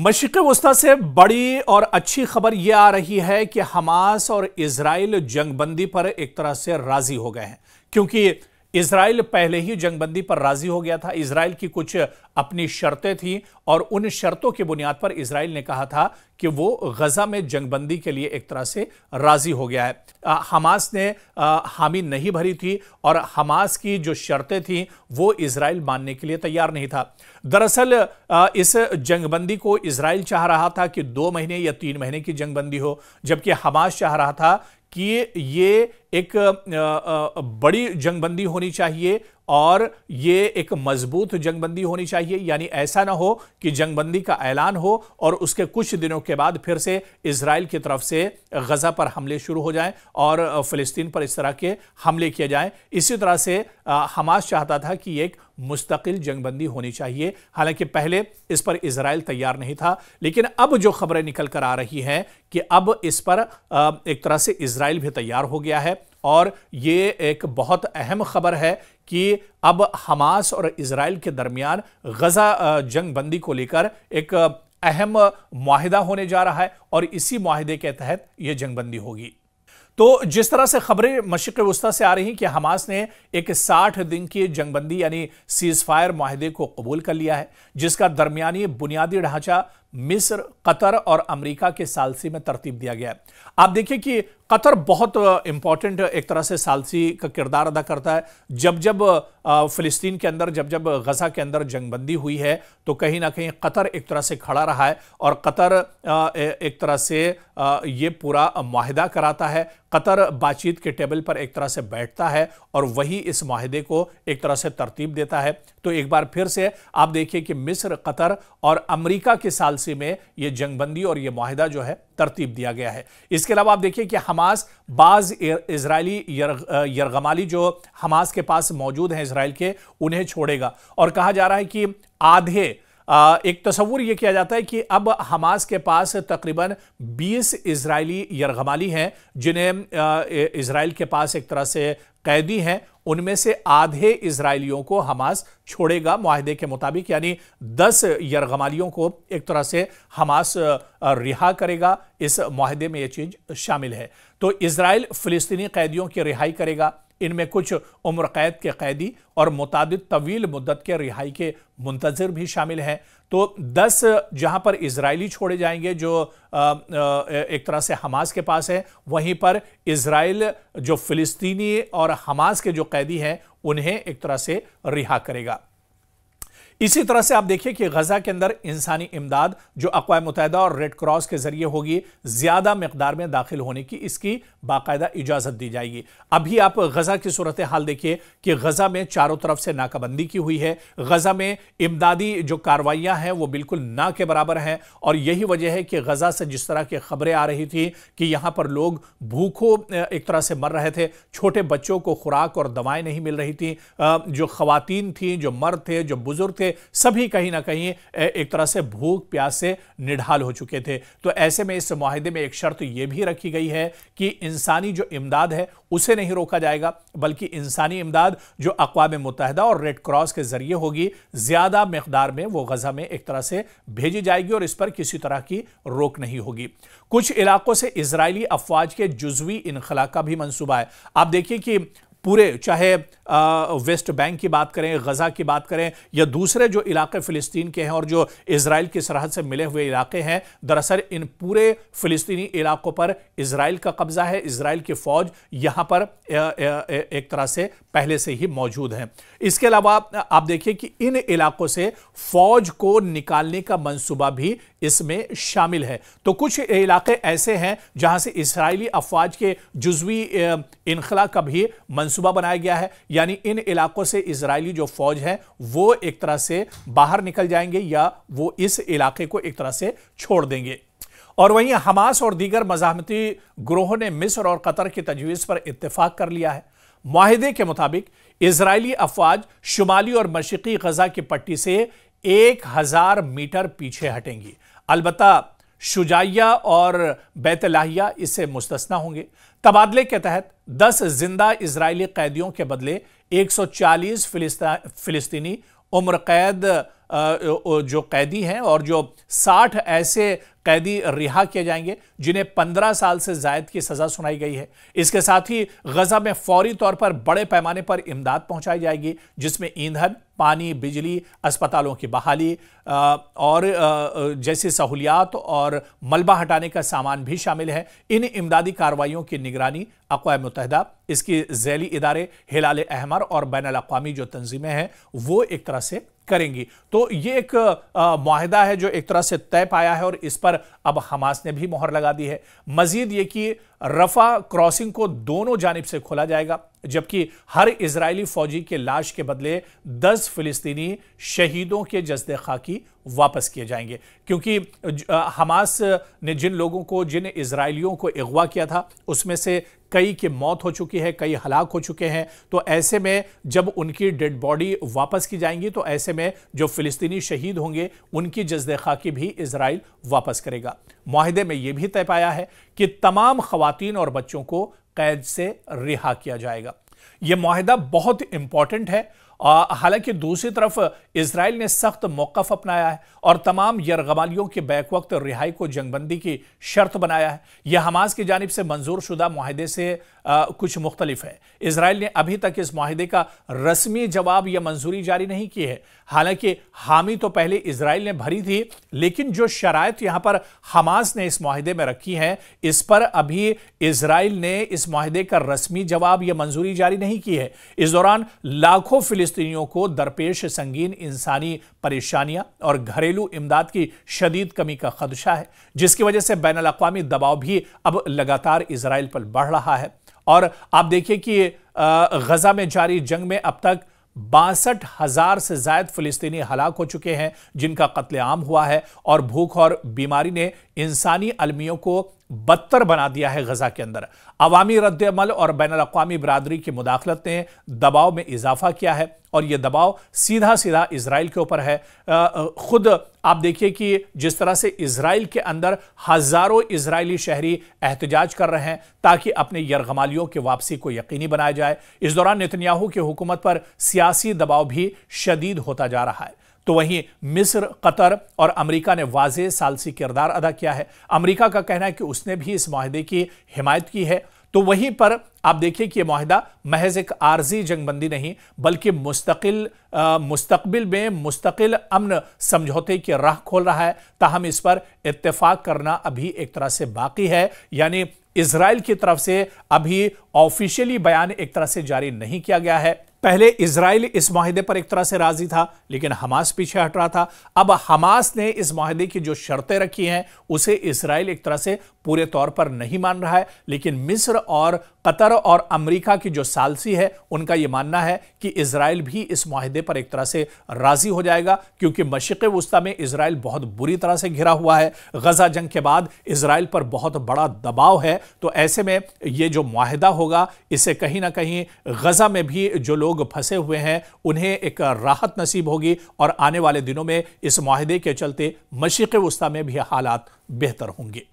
मशरिक़ वस्ता से बड़ी और अच्छी खबर यह आ रही है कि हमास और इजराइल जंगबंदी पर एक तरह से राजी हो गए हैं, क्योंकि इजराइल पहले ही जंगबंदी पर राजी हो गया था। इजराइल की कुछ अपनी शर्तें थीं और उन शर्तों की बुनियाद पर इजराइल ने कहा था कि वो गजा में जंगबंदी के लिए एक तरह से राजी हो गया है। हमास ने हामी नहीं भरी थी और हमास की जो शर्तें थीं वो इजराइल मानने के लिए तैयार नहीं था। दरअसल इस जंगबंदी को इजराइल चाह रहा था कि 2 महीने या 3 महीने की जंगबंदी हो, जबकि हमास चाह रहा था कि ये एक बड़ी जंगबंदी होनी चाहिए और ये एक मजबूत जंगबंदी होनी चाहिए। यानी ऐसा ना हो कि जंगबंदी का ऐलान हो और उसके कुछ दिनों के बाद फिर से इजराइल की तरफ से गजा पर हमले शुरू हो जाएं और फिलिस्तीन पर इस तरह के हमले किए जाएं। इसी तरह से हमास चाहता था कि एक मुस्तकिल जंगबंदी होनी चाहिए। हालांकि पहले इस पर इजराइल तैयार नहीं था, लेकिन अब जो खबरें निकल कर आ रही हैं कि अब इस पर एक तरह से इजराइल भी तैयार हो गया है और ये एक बहुत अहम खबर है कि अब हमास और इजराइल के दरमियान गजा जंगबंदी को लेकर एक अहम मुआहिदा होने जा रहा है और इसी मुआहिदे के तहत यह जंगबंदी होगी। तो जिस तरह से खबरें मशरिक़ वस्ता से आ रही हैं कि हमास ने एक 60 दिन की जंगबंदी यानी सीज फायर मुआहिदे को कबूल कर लिया है, जिसका दरमियानी बुनियादी ढांचा मिस्र, कतर और अमेरिका के सालसी में तरतीब दिया गया है। आप देखिए कि कतर बहुत इंपॉर्टेंट एक तरह से सालसी का किरदार अदा करता है। जब जब फिलिस्तीन के अंदर जब गजा के अंदर जंगबंदी हुई है तो कहीं ना कहीं कतर एक तरह से खड़ा रहा है और कतर एक तरह से ये पूरा मुआहिदा कराता है। कतर बातचीत के टेबल पर एक तरह से बैठता है और वही इस मुआहिदे को एक तरह से तरतीब देता है। तो एक बार फिर से आप देखिए कि मिस्र, कतर और अमेरिका के सालसी में ये जंगबंदी और ये मुआहिदा जो है तरतीब दिया गया है। इसके अलावा आप देखिए कि हमास बाज इजरायली यरगमाली जो हमास के पास मौजूद हैं इजराइल के, उन्हें छोड़ेगा और कहा जा रहा है कि आधे एक तस्वुर यह किया जाता है कि अब हमास के पास तकरीबन 20 इजरायली यरगमाली हैं जिन्हें इजराइल के पास एक तरह से कैदी हैं। उनमें से आधे इजरायलियों को हमास छोड़ेगा मुआहिदे के मुताबिक, यानी 10 यरगमालियों को एक तरह से हमास रिहा करेगा। इस मुआहिदे में यह चीज शामिल है। तो इजराइल फिलिस्तीनी कैदियों की रिहाई करेगा। इनमें कुछ उम्र कैद के कैदी और मुतादिद तवील मुद्दत के रिहाई के मुंतजर भी शामिल हैं। तो 10 जहां पर इजरायली छोड़े जाएंगे जो एक तरह से हमास के पास है, वहीं पर इजराइल जो फिलिस्तीनी और हमास के जो कैदी हैं उन्हें एक तरह से रिहा करेगा। इसी तरह से आप देखिए कि गजा के अंदर इंसानी इमदाद जो अक़वाम मुत्तहिदा और रेड क्रॉस के जरिए होगी, ज्यादा मिकदार में दाखिल होने की इसकी बाकायदा इजाजत दी जाएगी। अभी आप गजा की सूरत हाल देखिए कि गजा में चारों तरफ से नाकाबंदी की हुई है। गजा में इमदादी जो कार्रवाइयां हैं वो बिल्कुल ना के बराबर हैं और यही वजह है कि गजा से जिस तरह की खबरें आ रही थी कि यहां पर लोग भूखों एक तरह से मर रहे थे, छोटे बच्चों को खुराक और दवाएं नहीं मिल रही थी, जो खवातीन थी, जो मर्द थे, जो बुजुर्ग थे, सभी कहीं ना कहीं एक तरह से भूख प्यास से निढाल हो चुके थे। तो ऐसे में इस मुआहिदे में एक शर्त यह भी रखी गई है कि इंसानी जो इमदाद है उसे नहीं रोका जाएगा, बल्कि इंसानी इमदाद जो अक़वाम मुत्तहिदा और रेड क्रॉस के जरिए होगी, ज्यादा मिक़दार में वो गजा में एक तरह से भेजी जाएगी और इस पर किसी तरह की रोक नहीं होगी। कुछ इलाकों से इजरायली अफवाज के जुज़वी इनखला का भी मंसूबा है। आप देखिए कि पूरे चाहे वेस्ट बैंक की बात करें, गजा की बात करें या दूसरे जो इलाके फिलिस्तीन के हैं और जो इजराइल की सरहद से मिले हुए इलाके हैं, दरअसल इन पूरे फिलिस्तीनी इलाकों पर इजराइल का कब्जा है। इजराइल की फौज यहां पर एक तरह से पहले से ही मौजूद है। इसके अलावा आप देखिए कि इन इलाकों से फौज को निकालने का मंसूबा भी इसमें शामिल है। तो कुछ इलाके ऐसे हैं जहां से इजरायली अफवाज के जुज़वी इनखला का भी मंसूबा बनाया गया है, यानी इन इलाकों से इजरायली जो फौज है वो एक तरह से बाहर निकल जाएंगे या वो इस इलाके को एक तरह से छोड़ देंगे। और वहीं हमास और दीगर मज़ाहमती ग्रोहों ने मिस्र और कतर की तजवीज़ पर इत्तेफाक कर लिया है। मुआहिदे के मुताबिक इजरायली अफवाज शुमाली और मशरिकी गजा की पट्टी से 1000 मीटर पीछे हटेंगी। अलबत्ता शुजाइया और बैतलाहिया इससे मुस्तस्ना होंगे। तबादले के तहत 10 जिंदा इजरायली कैदियों के बदले 140 फिलिस्तीनी उम्र कैद जो कैदी हैं और जो 60 ऐसे कैदी रिहा किए जाएंगे जिन्हें 15 साल से ज्यादा की सजा सुनाई गई है। इसके साथ ही गजा में फौरी तौर पर बड़े पैमाने पर इमदाद पहुंचाई जाएगी, जिसमें ईंधन, पानी, बिजली, अस्पतालों की बहाली और जैसी सहूलियात और मलबा हटाने का सामान भी शामिल है। इन इमदादी कार्रवाइयों की निगरानी अक़वाम मुत्तहिदा, इसकी ज़ैली इदारे हिलाल अहमर और बैनुल अक़वामी जो तंजीमें हैं वो एक तरह से करेंगी। तो ये एक मुआहिदा है जो एक तरह से तय पाया है और इस पर अब हमास ने भी मोहर लगा दी है। मजीद ये कि रफा क्रॉसिंग को दोनों जानिब से खोला जाएगा, जबकि हर इजरायली फौजी के लाश के बदले 10 फिलिस्तीनी शहीदों के जस्दे खाकी वापस किए जाएंगे, क्योंकि हमास ने जिन लोगों को, जिन इजरायलियों को अगवा किया था उसमें से कई की मौत हो चुकी है, कई हलाक हो चुके हैं। तो ऐसे में जब उनकी डेड बॉडी वापस की जाएंगी तो ऐसे में जो फिलिस्तीनी शहीद होंगे उनकी जस्दे खाकी भी इजराइल वापस करेगा। मुआहिदे में यह भी तय पाया है कि तमाम खवातीन और बच्चों को कैद से रिहा किया जाएगा। यह मुआहिदा बहुत इंपॉर्टेंट है। हालांकि दूसरी तरफ इजराइल ने सख्त मौक़िफ़ अपनाया है और तमाम यरगमालियों के बैक वक्त रिहाई को जंगबंदी की शर्त बनाया है। यह हमास की जानिब से मंजूर शुदा मुआहिदे से कुछ मुख्तलिफ है। इजराइल ने अभी तक इस मुआहिदे का रस्मी जवाब या मंजूरी जारी नहीं की है। हालांकि हामी तो पहले इजराइल ने भरी थी, लेकिन जो शराइत यहां पर हमास ने इस मुआहिदे में रखी हैं, इस पर अभी इजराइल ने इस मुआहिदे का रस्मी जवाब या मंजूरी जारी नहीं की है। इस दौरान लाखों फिलिस्तीनियों को दरपेश संगीन इंसानी परेशानियां और घरेलू इमदाद की शदीद कमी का खदशा है, जिसकी वजह से बैनुल अक़वामी दबाव भी अब लगातार इजराइल पर बढ़ रहा है। और आप देखिए कि गजा में जारी जंग में अब तक 62,000 से ज्यादा फिलिस्तीनी हलाक हो चुके हैं, जिनका कत्लेआम हुआ है। और भूख और बीमारी ने इंसानी अलमियों को बदतर बना दिया है। गजा के अंदर अवामी रद्द-ए-अमल और बैनुल अक़वामी बरादरी की मुदाखलत ने दबाव में इजाफा किया है और यह दबाव सीधा सीधा इजराइल के ऊपर है। खुद आप देखिए कि जिस तरह से इजराइल के अंदर हजारों इजरायली शहरी एहतजाज कर रहे हैं ताकि अपने यरगमालियों की वापसी को यकीनी बनाया जाए। इस दौरान नेतन्याहू की हुकूमत पर सियासी दबाव भी शदीद होता जा रहा है। तो वहीं मिस्र, कतर और अमेरिका ने वाज़ेह सालसी किरदार अदा किया है। अमेरिका का कहना है कि उसने भी इस मुआहिदे की हिमायत की है। तो वहीं पर आप देखिए कि यह मुआहिदा महज एक आर्जी जंगबंदी नहीं, बल्कि मुस्तकबिल में मुस्तकिल अमन समझौते की राह खोल रहा है। ताहम इस पर इत्तेफाक करना अभी एक तरह से बाकी है, यानी इजराइल की तरफ से अभी ऑफिशियली बयान एक तरह से जारी नहीं किया गया है। पहले इजराइल इस मुआहिदे पर एक तरह से राजी था, लेकिन हमास पीछे हट रहा था। अब हमास ने इस मुआहिदे की जो शर्तें रखी हैं उसे इजराइल एक तरह से पूरे तौर पर नहीं मान रहा है, लेकिन मिस्र और कतर और अमेरिका की जो सालसी है उनका यह मानना है कि इजराइल भी इस मुआहिदे पर एक तरह से राजी हो जाएगा, क्योंकि मशरिक़ वुस्ता में इजराइल बहुत बुरी तरह से घिरा हुआ है। गजा जंग के बाद इजराइल पर बहुत बड़ा दबाव है। तो ऐसे में यह जो मुआहिदा होगा, इससे कहीं ना कहीं गजा में भी जो लोग फंसे हुए हैं उन्हें एक राहत नसीब होगी और आने वाले दिनों में इस मुआहिदे के चलते मशरिक़ वुस्ता में भी हालात बेहतर होंगे।